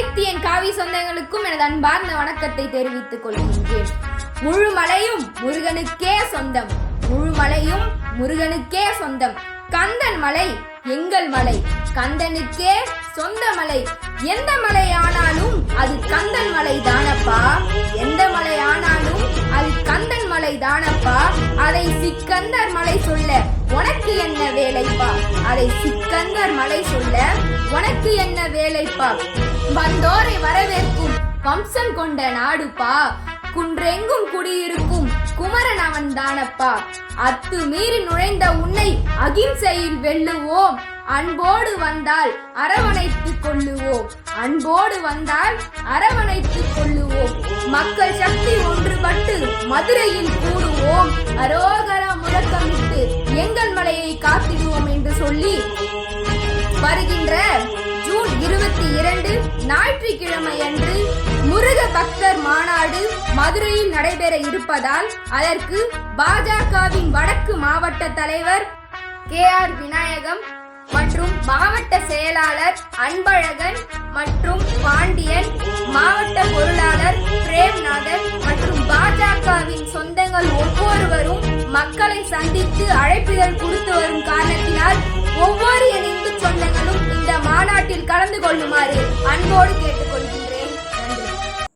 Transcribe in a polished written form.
அனைத்து என் காவி சொந்தங்களுக்கும் எனது அன்பார்ந்த வணக்கத்தை தெரிவித்துக் கொள்கின்றேன். முழுமலையும் முருகனுக்கே சொந்தம், முழுமலையும் முருகனுக்கே சொந்தம். கந்தன் மலை எங்கள் மலை, கந்தனுக்கே சொந்த மலை. எந்த மலை ஆனாலும் அது கந்தன் மலை தானப்பா, எந்த மலை ஆனாலும் அது கந்தன் மலை தானப்பா. அதை சிக்கந்தர் மலை சொல்ல உனக்கு என்ன வேலைப்பா, அதை சிக்கந்தர் மலை சொல்ல உனக்கு என்ன வேலைப்பா. வந்தோரை வரவேற்கும் வம்சம் கொண்ட நாடுப்பா, குன்றெங்கும் குடியிருக்கும் குமரன் அவன் தானப்பா. அத்து மீறி நுழைந்த உன்னை அகிம்சையில் வெல்லுவோம், அன்போடு வந்தால் அரவணைத்துக் கொள்ளுவோம், அன்போடு வந்தால் அரவணைத்துக் கொள்ளுவோம். மக்கள் சக்தி ஒன்றுபட்டு மதுரையில் கூடுவோம், அரோகரா முழக்கமிட்டு எங்கள் மலையை காத்திடுவோம் என்று சொல்லி வருகின்ற ஜூன் 22 ஞாயிற்றுக்கிழமை அன்று முருக பக்தர் மாநாடு மதுரையில் நடைபெற இருப்பதால் அதற்கு பாஜகவின் வடக்கு மாவட்ட தலைவர் KR விநாயகம் மற்றும் மாவட்ட செயலாளர் அன்பழகன் மற்றும் பாண்டியன், மாவட்ட பொருளாளர் பிரேம்நாதன் மற்றும் பாஜகவின் சொந்தங்கள் ஒவ்வொருவரும் மக்களை சந்தித்து அழைப்பிதழ் கொடுத்து வரும் காரணத்தினால் ஒவ்வொரு என் இந்து சொந்தங்களும் இந்த மாநாட்டில் கலந்து கொள்ளுமாறு அன்போடு கேட்டுக்கொள்கிறேன்.